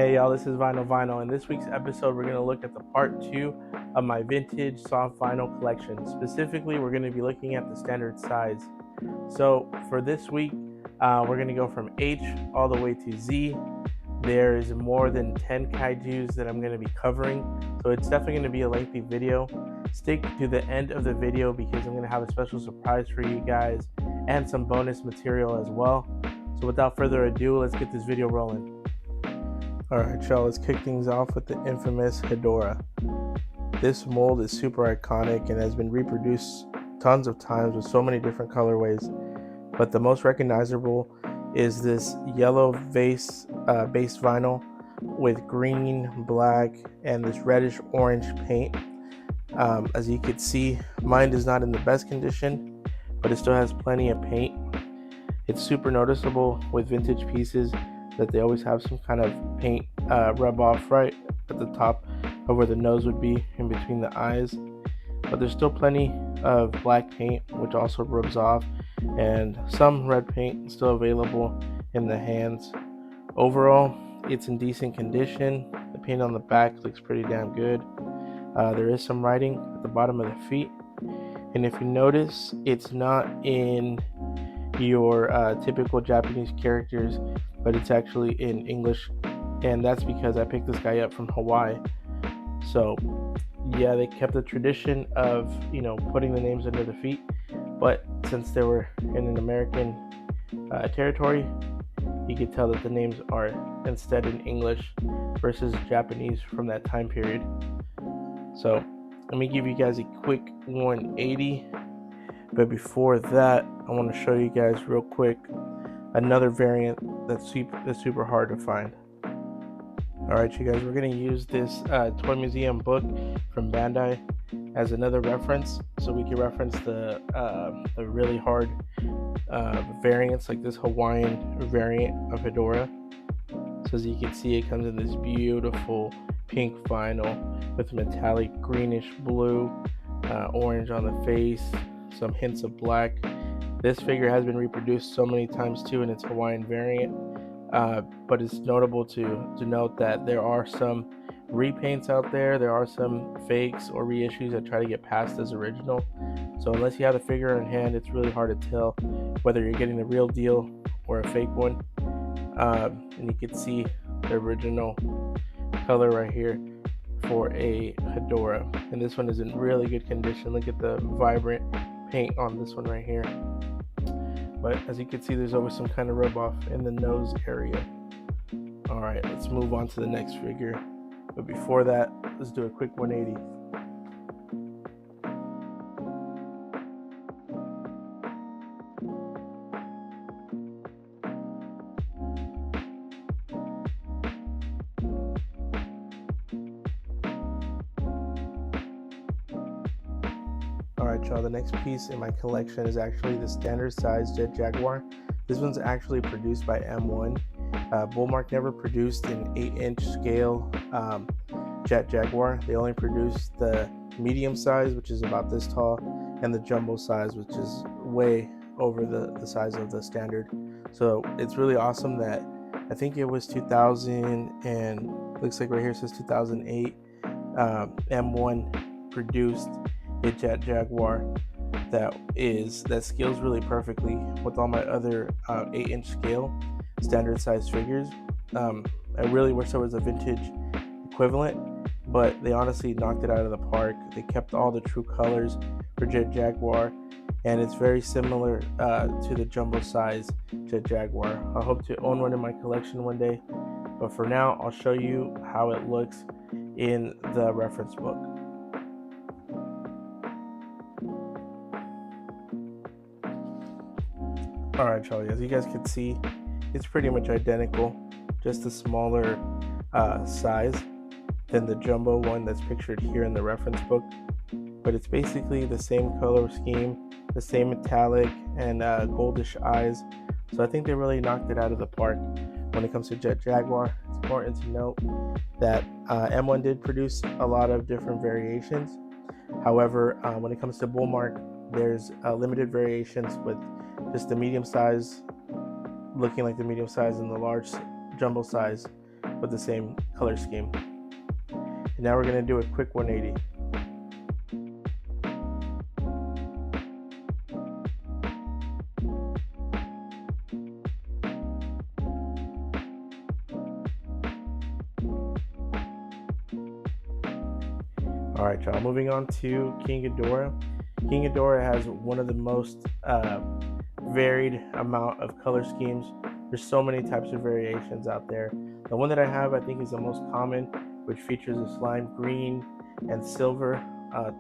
Hey y'all, this is Vinyl. In this week's episode, we're going to look at the part 2 of my vintage soft vinyl collection. Specifically, we're going to be looking at the standard size. So for this week, we're going to go from H all the way to Z. There is more than 10 kaijus that I'm going to be covering, so it's definitely going to be a lengthy video. Stick to the end of the video because I'm going to have a special surprise for you guys and some bonus material as well. So without further ado, let's get this video rolling. Alright y'all, let's kick things off with the infamous Hedora. This mold is super iconic and has been reproduced tons of times with so many different colorways, but the most recognizable is this yellow base vinyl with green, black, and this reddish orange paint. As you can see, mine is not in the best condition, but it still has plenty of paint. It's super noticeable with vintage pieces that they always have some kind of paint rub off right at the top of where the nose would be, in between the eyes, but there's still plenty of black paint which also rubs off, and some red paint still available in the hands. Overall, it's in decent condition. The paint on the back looks pretty damn good. There is some writing at the bottom of the feet, and if you notice, it's not in your typical Japanese characters, but it's actually in English, and that's because I picked this guy up from Hawaii. So yeah, they kept the tradition of, putting the names under the feet, but since they were in an American territory, you could tell that the names are instead in English versus Japanese from that time period. So let me give you guys a quick 180, but before that, I want to show you guys real quick another variant that's super hard to find. Alright you guys, we're going to use this Toy Museum book from Bandai as another reference, so we can reference the really hard variants, like this Hawaiian variant of Hedora. So as you can see, it comes in this beautiful pink vinyl with metallic greenish blue, orange on the face, some hints of black. This figure has been reproduced so many times too in its Hawaiian variant, but it's notable to note that there are some repaints out there. There are some fakes or reissues that try to get past as original. So unless you have the figure in hand, it's really hard to tell whether you're getting the real deal or a fake one. And you can see the original color right here for a Hedora, and this one is in really good condition. Look at the vibrant paint on this one right here. But as you can see, there's always some kind of rub off in the nose area. Alright, let's move on to the next figure. But before that, let's do a quick 180. Alright y'all, the next piece in my collection is actually the standard size Jet Jaguar. This one's actually produced by M1. Bullmark never produced an 8-inch scale Jet Jaguar. They only produced the medium size, which is about this tall, and the jumbo size, which is way over the size of the standard. So it's really awesome that I think it was 2000, and looks like right here it says 2008, M1 produced a Jet Jaguar that scales really perfectly with all my other 8-inch scale standard size figures. I really wish there was a vintage equivalent, but they honestly knocked it out of the park. They kept all the true colors for Jet Jaguar, and it's very similar to the jumbo size Jet Jaguar. I hope to own one in my collection one day, but for now I'll show you how it looks in the reference book. Alright y'all, as you guys can see, it's pretty much identical, just a smaller size than the jumbo one that's pictured here in the reference book, but it's basically the same color scheme, the same metallic and goldish eyes. So I think they really knocked it out of the park when it comes to Jet Jaguar. It's important to note that M1 did produce a lot of different variations. However, when it comes to Bullmark, there's limited variations with just the medium size looking like the medium size and the large jumbo size with the same color scheme. And now we're going to do a quick 180. Alright y'all, moving on to King Adora. King Adora has one of the most varied amount of color schemes. There's so many types of variations out there. The one that I have, I think, is the most common, which features a slime green and silver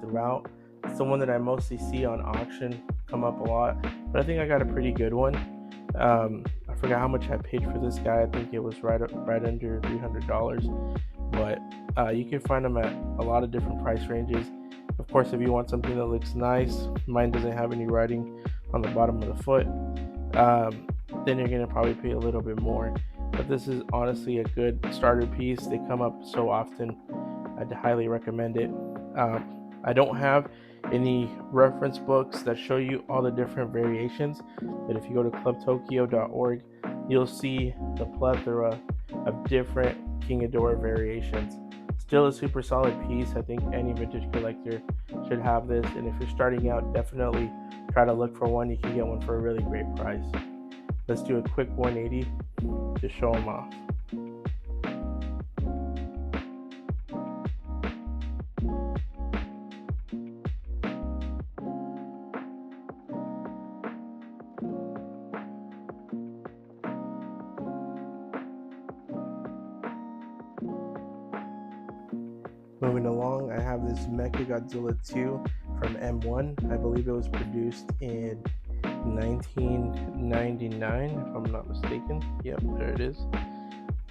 throughout. It's the one that I mostly see on auction come up a lot, but I think I got a pretty good one. I forgot how much I paid for this guy. I think it was right under $300, but you can find them at a lot of different price ranges. Of course, if you want something that looks nice, mine doesn't have any writing on the bottom of the foot, then you're going to probably pay a little bit more. But this is honestly a good starter piece. They come up so often. I'd highly recommend it. I don't have any reference books that show you all the different variations, but if you go to clubtokyo.org, you'll see the plethora of different King Adora variations. Still a super solid piece. I think any vintage collector should have this, and if you're starting out, definitely try to look for one. You can get one for a really great price. Let's do a quick 180 to show them off. Moving along, I have this Mecha Godzilla 2 from M1. I believe it was produced in 1999, if I'm not mistaken. Yep, there it is.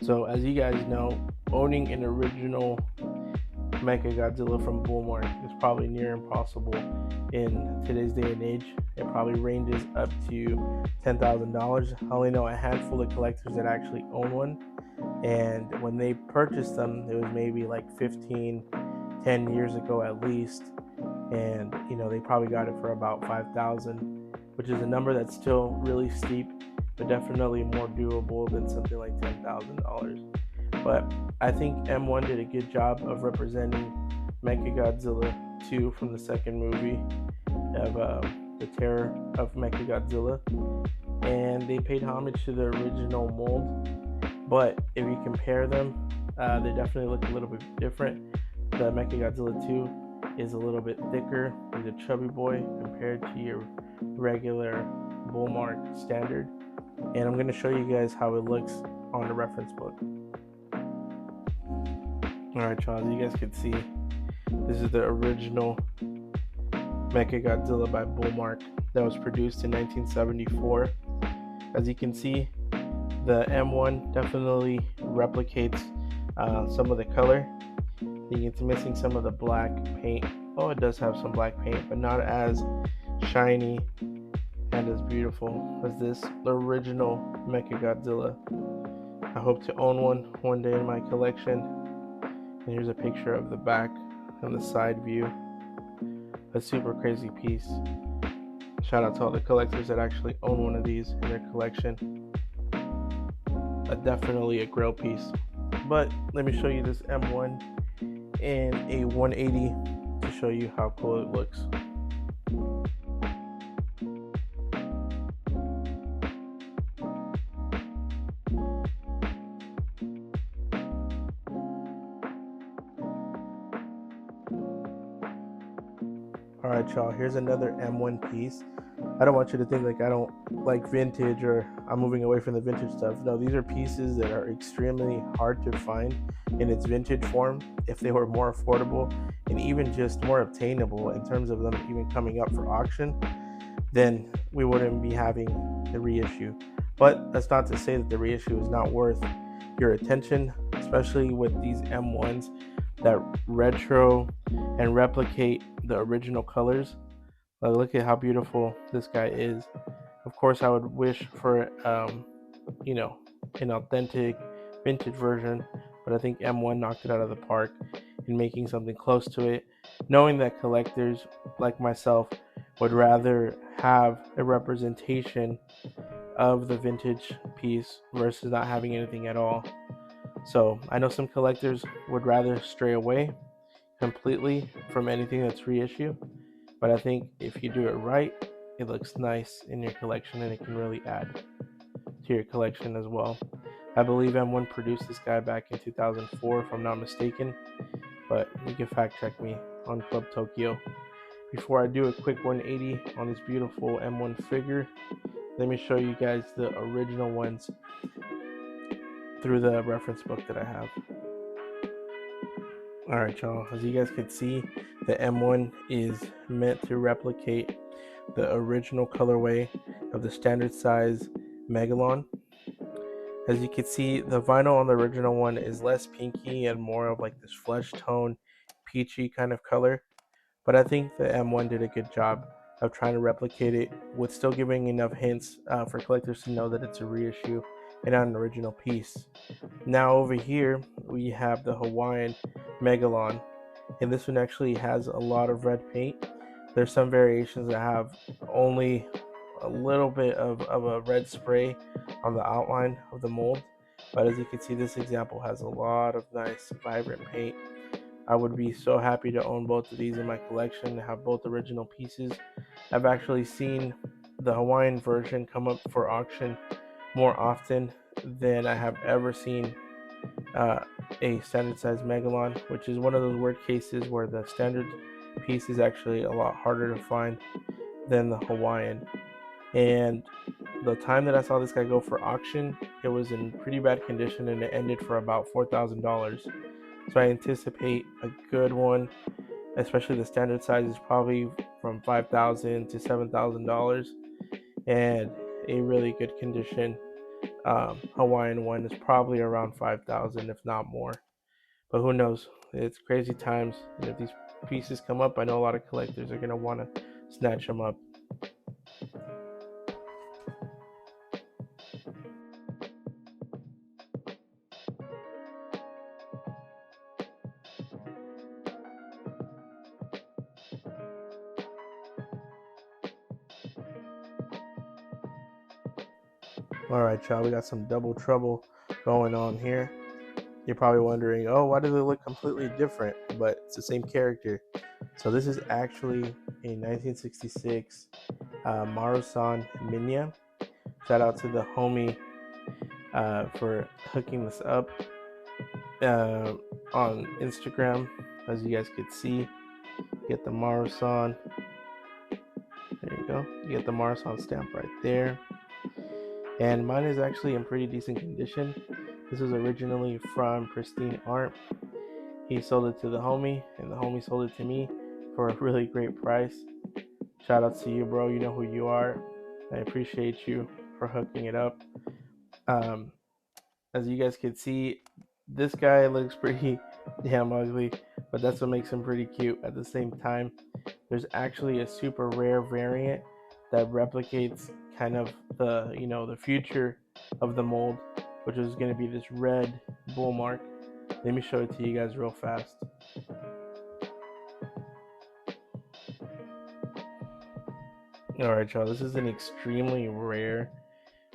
So as you guys know, owning an original Mecha Godzilla from Bullmark is probably near impossible in today's day and age. It probably ranges up to $10,000. I only know a handful of collectors that actually own one, and when they purchased them, it was maybe like 10 years ago at least, and they probably got it for about $5,000, which is a number that's still really steep, but definitely more doable than something like $10,000. But I think M1 did a good job of representing Mecha Godzilla 2 from the second movie of The Terror of Mecha Godzilla, and they paid homage to the original mold. But if you compare them, they definitely look a little bit different. The Mecha Godzilla 2 is a little bit thicker. He's a chubby boy compared to your regular Bullmark standard. And I'm going to show you guys how it looks on the reference book. Alright y'all, as you guys can see, this is the original Mecha Godzilla by Bullmark that was produced in 1974. As you can see, the M1 definitely replicates some of the color. It's missing some of the black paint. Oh, it does have some black paint, but not as shiny and as beautiful as this, the original Mecha Godzilla. I hope to own one day in my collection. And here's a picture of the back and the side view. A super crazy piece. Shout out to all the collectors that actually own one of these in their collection. Definitely a grail piece. But let me show you this M1 in a 180 to show you how cool it looks. Alright y'all, here's another M1 piece. I don't want you to think like I don't like vintage or I'm moving away from the vintage stuff. No, these are pieces that are extremely hard to find in its vintage form. If they were more affordable and even just more obtainable in terms of them even coming up for auction, then we wouldn't be having the reissue. But that's not to say that the reissue is not worth your attention, especially with these M1s that retro and replicate the original colors. Look at how beautiful this guy is. Of course, I would wish for an authentic vintage version, but I think M1 knocked it out of the park in making something close to it, knowing that collectors like myself would rather have a representation of the vintage piece versus not having anything at all. So I know some collectors would rather stray away completely from anything that's reissue, but I think if you do it right, it looks nice in your collection and it can really add to your collection as well. I believe M1 produced this guy back in 2004, if I'm not mistaken, but you can fact check me on Club Tokyo. Before I do a quick 180 on this beautiful M1 figure, let me show you guys the original ones through the reference book that I have. Alright y'all, as you guys can see, the M1 is meant to replicate the original colorway of the standard size Megalon. As you can see, the vinyl on the original one is less pinky and more of like this flesh tone, peachy kind of color. But I think the M1 did a good job of trying to replicate it with still giving enough hints for collectors to know that it's a reissue and not an original piece. Now over here, we have the Hawaiian Megalon, and this one actually has a lot of red paint. There's some variations that have only a little bit of a red spray on the outline of the mold, but as you can see, this example has a lot of nice vibrant paint. I would be so happy to own both of these in my collection, have both original pieces. I've actually seen the Hawaiian version come up for auction more often than I have ever seen a standard size Megalon, which is one of those weird cases where the standard piece is actually a lot harder to find than the Hawaiian. And the time that I saw this guy go for auction, it was in pretty bad condition and it ended for about $4,000. So I anticipate a good one, especially the standard size is probably from $5,000 to $7,000, and a really good condition Hawaiian one is probably around 5,000, if not more. But who knows? It's crazy times, and if these pieces come up, I know a lot of collectors are gonna want to snatch them up. Alright, y'all, we got some double trouble going on here. You're probably wondering, oh, why do they look completely different? But it's the same character. So this is actually a 1966 Marusan Minia. Shout out to the homie for hooking this up on Instagram. As you guys could see, get the Marusan. There you go. You get the Marusan stamp right there. And mine is actually in pretty decent condition. This was originally from Pristine Art. He sold it to the homie, and the homie sold it to me for a really great price. Shout out to you, bro. You know who you are. I appreciate you for hooking it up. As you guys can see, this guy looks pretty damn ugly, but that's what makes him pretty cute at the same time. There's actually a super rare variant that replicates kind of the future of the mold, which is going to be this red Bullmark. Let me show it to you guys real fast. Alright, y'all, this is an extremely rare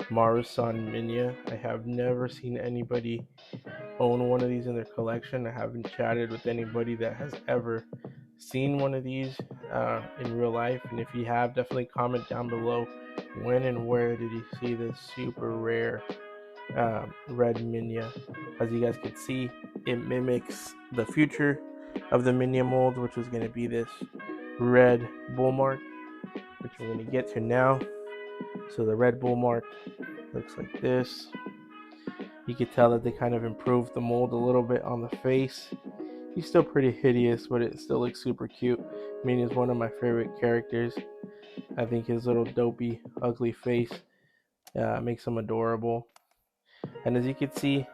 Marusan Minia. I have never seen anybody own one of these in their collection. I haven't chatted with anybody that has ever seen one of these in real life, and if you have, definitely comment down below when and where did you see this super rare red Minia. As you guys can see, it mimics the future of the Minia mold, which was going to be this red Bullmark, which we're going to get to now. So the red Bullmark looks like this. You can tell that they kind of improved the mold a little bit on the face. He's still pretty hideous, but it still looks super cute. Minia is one of my favorite characters. I think his little dopey, ugly face makes him adorable. And as you can see,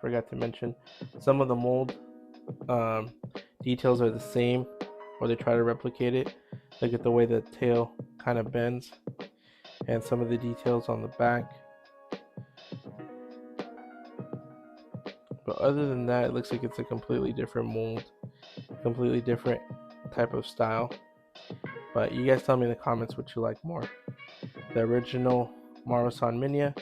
forgot to mention, some of the mold details are the same, or they try to replicate it. Look at the way the tail kind of bends, and some of the details on the back. But other than that, it looks like it's a completely different mold, completely different type of style. But you guys tell me in the comments what you like more, the original Marusan Minia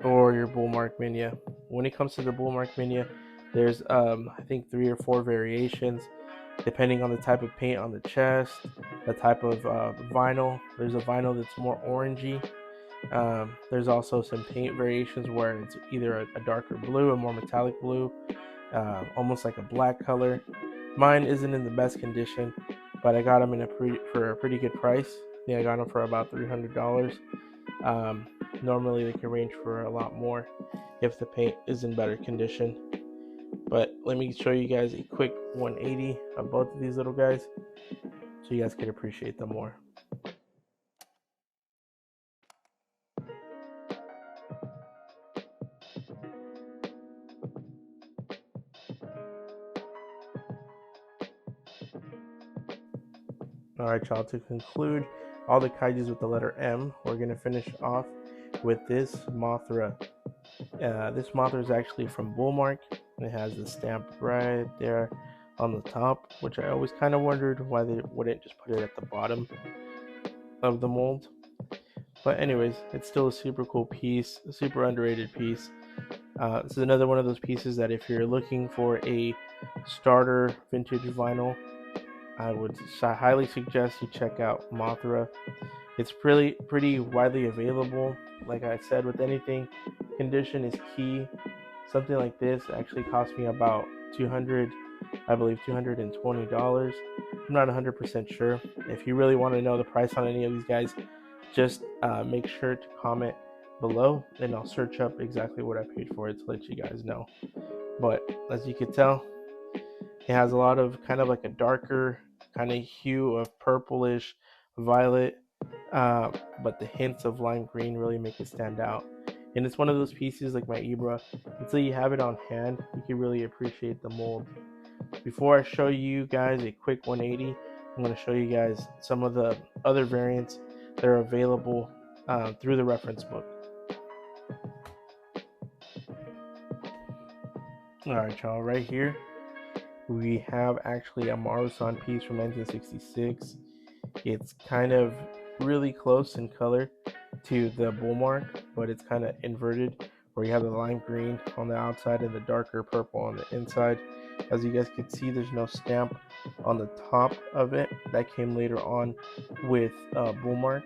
or your Bullmark Minia. when it comes to the Bullmark Minia, there's I think 3 or 4 variations depending on the type of paint on the chest, the type of vinyl. There's a vinyl that's more orangey. There's also some paint variations where it's either a darker blue, a more metallic blue, almost like a black color. Mine isn't in the best condition, but I got them for a pretty good price. I think I got them for about $300. Normally they can range for a lot more if the paint is in better condition. But let me show you guys a quick 180 of both of these little guys so you guys can appreciate them more. Alright, y'all, to conclude all the kaijus with the letter M, we're going to finish off with this Mothra. This Mothra is actually from Bullmark. It has the stamp right there on the top, which I always kind of wondered why they wouldn't just put it at the bottom of the mold. But anyways, it's still a super cool piece, a super underrated piece. This is another one of those pieces that if you're looking for a starter vintage vinyl, I would highly suggest you check out Mothra. It's pretty widely available. Like I said, with anything, condition is key. Something like this actually cost me about $220. I'm not 100% sure. If you really want to know the price on any of these guys, just make sure to comment below, and I'll search up exactly what I paid for it to let you guys know. But as you can tell, it has a lot of kind of like a darker kind of hue of purplish violet, but the hints of lime green really make it stand out. And it's one of those pieces like my Ibra, until you have it on hand, you can really appreciate the mold. Before I show you guys a quick 180, I'm going to show you guys some of the other variants that are available through the reference book. Alright, y'all, right here we have actually a Marusan piece from 1966. It's kind of really close in color to the Bullmark, but it's kind of inverted, where you have the lime green on the outside and the darker purple on the inside. As you guys can see, there's no stamp on the top of it. That came later on with Bullmark.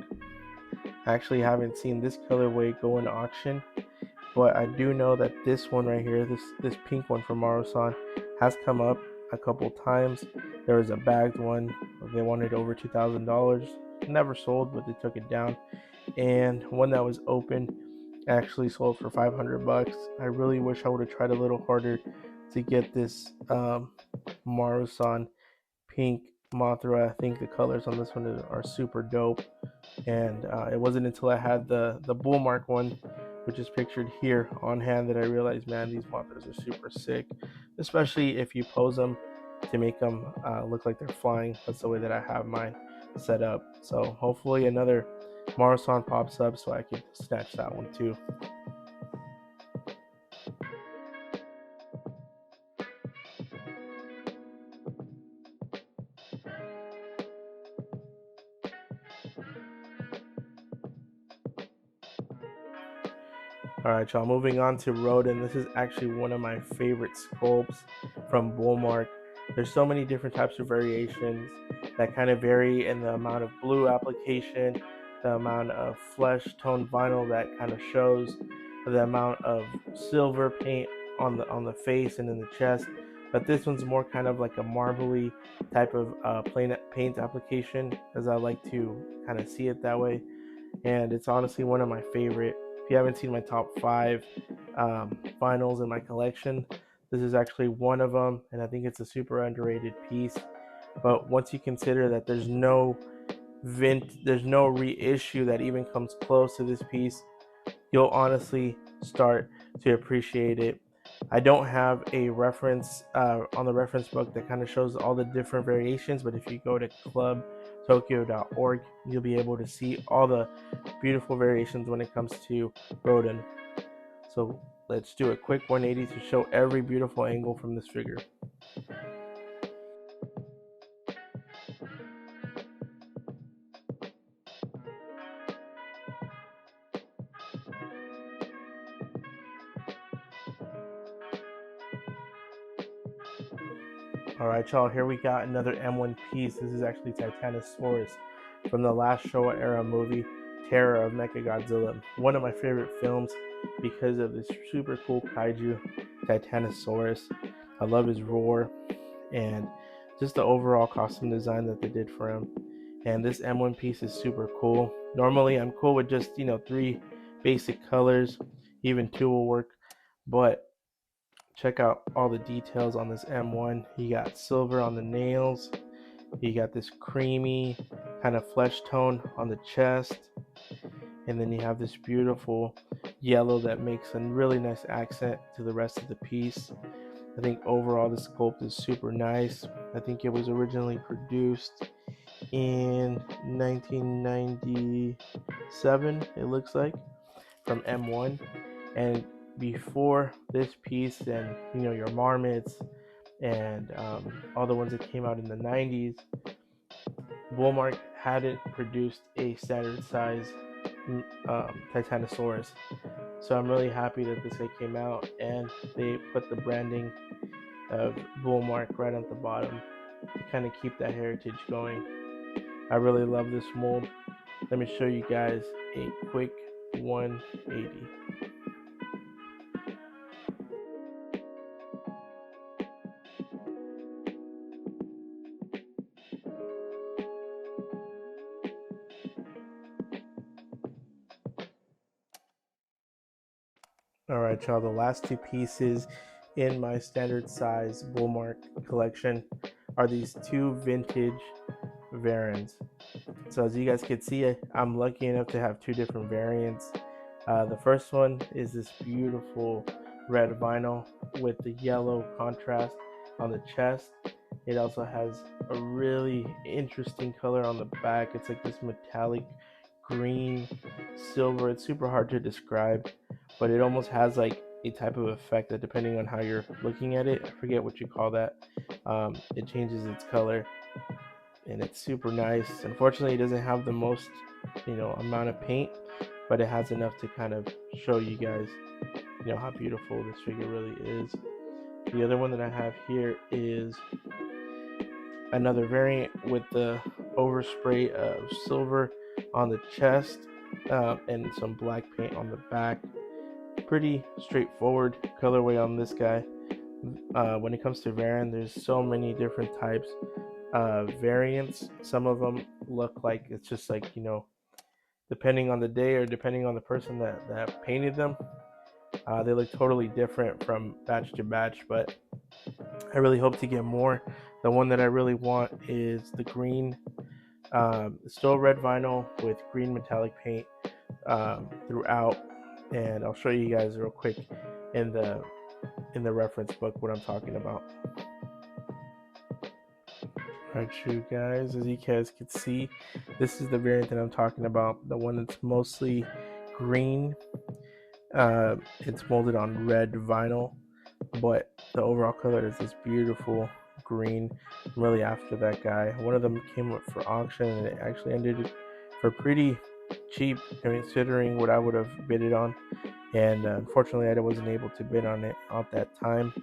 I actually haven't seen this colorway go in auction, but I do know that this one right here, this pink one from Marusan, has come up a couple times. There was a bagged one. They wanted over $2,000. Never sold, but they took it down. And one that was open actually sold for $500. I really wish I would have tried a little harder to get this Marusan pink Mothra. I think the colors on this one are super dope. And it wasn't until I had the Bullmark one, which is pictured here, on hand, that I realized, man, these Mothras are super sick, especially if you pose them to make them look like they're flying. That's the way that I have mine set up. So hopefully another Marusan pops up so I can snatch that one too. Alright, y'all, moving on to Roden. This is actually one of my favorite sculpts from Bullmark. There's so many different types of variations that kind of vary in the amount of blue application, the amount of flesh tone vinyl that kind of shows, the amount of silver paint on the face and in the chest. But this one's more kind of like a marbly type of plain paint application, as I like to kind of see it that way. And it's honestly one of my favorite. If you haven't seen my top 5 vinyls in my collection, this is actually one of them, and I think it's a super underrated piece. But once you consider that there's no reissue that even comes close to this piece, you'll honestly start to appreciate it. I don't have a reference on the reference book that kind of shows all the different variations, but if you go to Pt.2, you'll be able to see all the beautiful variations when it comes to Roden. So let's do a quick 180 to show every beautiful angle from this figure. Alright, y'all, here we got another M1 piece. This is actually Titanosaurus from the last Showa era movie, Terror of Mecha Godzilla. One of my favorite films because of this super cool kaiju, Titanosaurus. I love his roar and just the overall costume design that they did for him. And this M1 piece is super cool. Normally, I'm cool with just, 3 basic colors, even 2 will work, but check out all the details on this M1. You got silver on the nails. You got this creamy kind of flesh tone on the chest. And then you have this beautiful yellow that makes a really nice accent to the rest of the piece. I think overall the sculpt is super nice. I think it was originally produced in 1997, it looks like, from M1. And before this piece and your marmots and all the ones that came out in the 90s, Bullmark hadn't produced a standard size Titanosaurus. So I'm really happy that this guy came out and they put the branding of Bullmark right at the bottom to kind of keep that heritage going. I really love this mold. Let me show you guys a quick 180. Alright, y'all, the last 2 pieces in my standard size Bullmark collection are these 2 vintage Varons. So as you guys can see, I'm lucky enough to have 2 different variants. The first one is this beautiful red vinyl with the yellow contrast on the chest. It also has a really interesting color on the back. It's like this metallic green silver. It's super hard to describe, but it almost has like a type of effect that, depending on how you're looking at it, I forget what you call that, it changes its color, and it's super nice. Unfortunately, it doesn't have the most amount of paint, but it has enough to kind of show you guys how beautiful this figure really is. The other one that I have here is another variant with the overspray of silver on the chest and some black paint on the back. Pretty straightforward colorway on this guy. When it comes to Varon, there's so many different types of variants. Some of them look like it's just like, depending on the day or depending on the person that painted them, they look totally different from batch to batch, but I really hope to get more. The one that I really want is the green, still red vinyl with green metallic paint throughout, and I'll show you guys real quick in the reference book what I'm talking about. Alright, you guys, as you guys can see, this is the variant that I'm talking about, the one that's mostly green. It's molded on red vinyl, but the overall color is this beautiful green. I'm really after that guy. One of them came up for auction and it actually ended for pretty cheap considering what I would have bid it on, and unfortunately I wasn't able to bid on it at that time.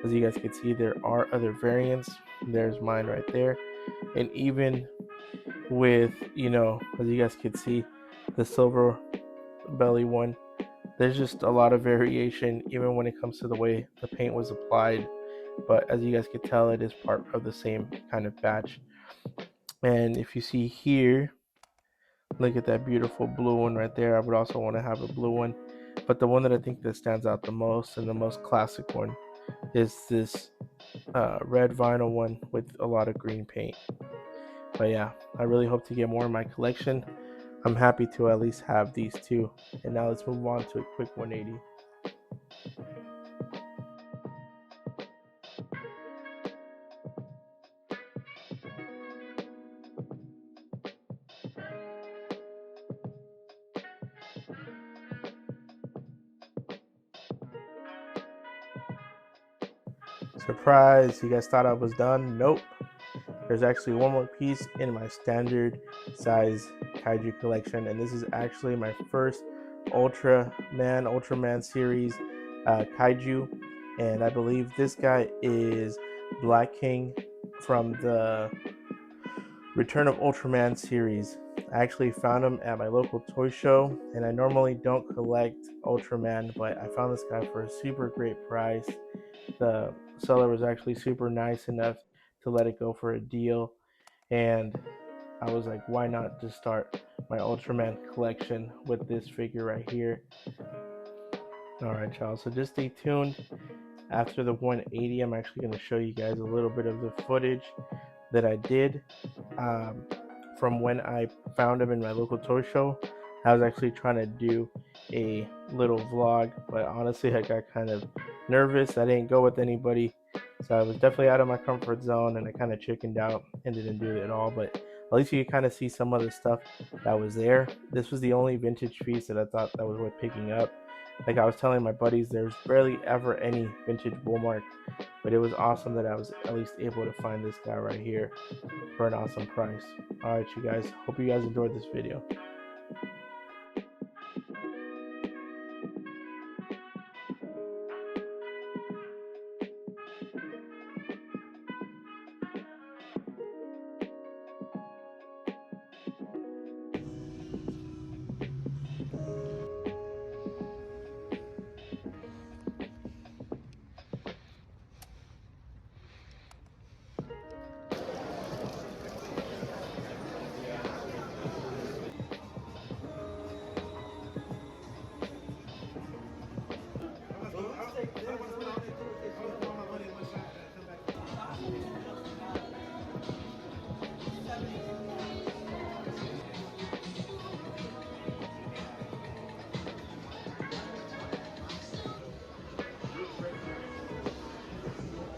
As you guys can see, there are other variants. There's mine right there, and even with as you guys can see, the silver belly one, there's just a lot of variation even when it comes to the way the paint was applied, but as you guys can tell, it is part of the same kind of batch. And if you see here, look at that beautiful blue one right there. I would also want to have a blue one, but the one that I think that stands out the most and the most classic one is this red vinyl one with a lot of green paint. But yeah, I really hope to get more in my collection. I'm happy to at least have these 2. And now let's move on to a quick 180. Surprise, you guys thought I was done? Nope. There's actually one more piece in my standard size kaiju collection, and this is actually my first Ultraman series kaiju, and I believe this guy is Black King from the Return of Ultraman series. I actually found him at my local toy show, and I normally don't collect Ultraman, but I found this guy for a super great price. The seller was actually super nice enough to let it go for a deal, and I was like, why not just start my Ultraman collection with this figure right here? Alright, y'all, so just stay tuned. After the 180, I'm actually going to show you guys a little bit of the footage that I did from when I found him in my local toy show. I was actually trying to do a little vlog, but honestly I got kind of nervous. I didn't go with anybody, so I was definitely out of my comfort zone, and I kind of chickened out and didn't do it at all. But at least you can kind of see some of the stuff that was there. This was the only vintage piece that I thought that was worth picking up. Like I was telling my buddies, there's barely ever any vintage Bullmark, but it was awesome that I was at least able to find this guy right here for an awesome price. Alright, you guys, hope you guys enjoyed this video.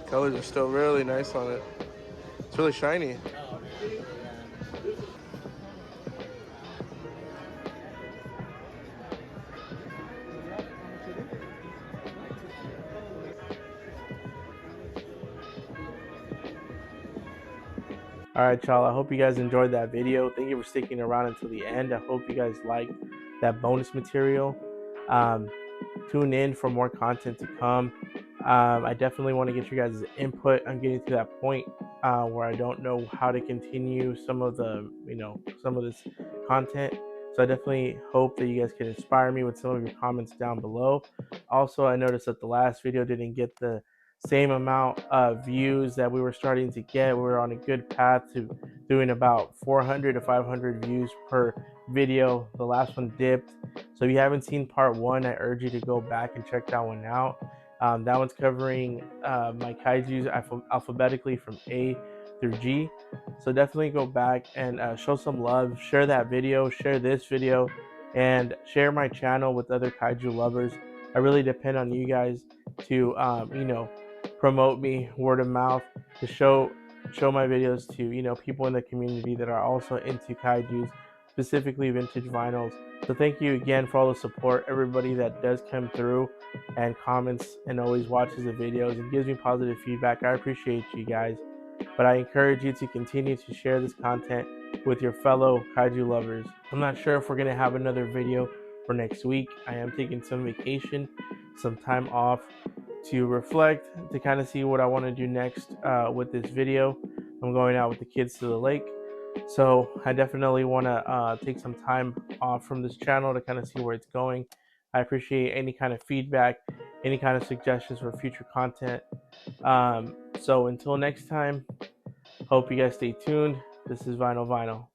Colors are still really nice on it. It's really shiny. Alright, y'all, I hope you guys enjoyed that video. Thank you for sticking around until the end. I hope you guys liked that bonus material. Tune in for more content to come. I definitely want to get you guys' input. I'm getting to that point where I don't know how to continue some of this content. So I definitely hope that you guys can inspire me with some of your comments down below. Also, I noticed that the last video didn't get the same amount of views that we were starting to get. We were on a good path to doing about 400 to 500 views per video. The last one dipped. So if you haven't seen part one, I urge you to go back and check that one out. That one's covering my kaijus alphabetically from A through G. So definitely go back and show some love. Share that video, share this video, and share my channel with other kaiju lovers. I really depend on you guys to promote me word of mouth, to show my videos to people in the community that are also into kaijus, specifically vintage vinyls. So thank you again for all the support, everybody that does come through and comments and always watches the videos and gives me positive feedback. I appreciate you guys, but I encourage you to continue to share this content with your fellow kaiju lovers. I'm not sure if we're going to have another video for next week. I am taking some vacation, some time off to reflect, to kind of see what I want to do next with this video. I'm going out with the kids to the lake, so I definitely want to take some time off from this channel to kind of see where it's going. I appreciate any kind of feedback, any kind of suggestions for future content. So until next time, hope you guys stay tuned. This is Vinyl.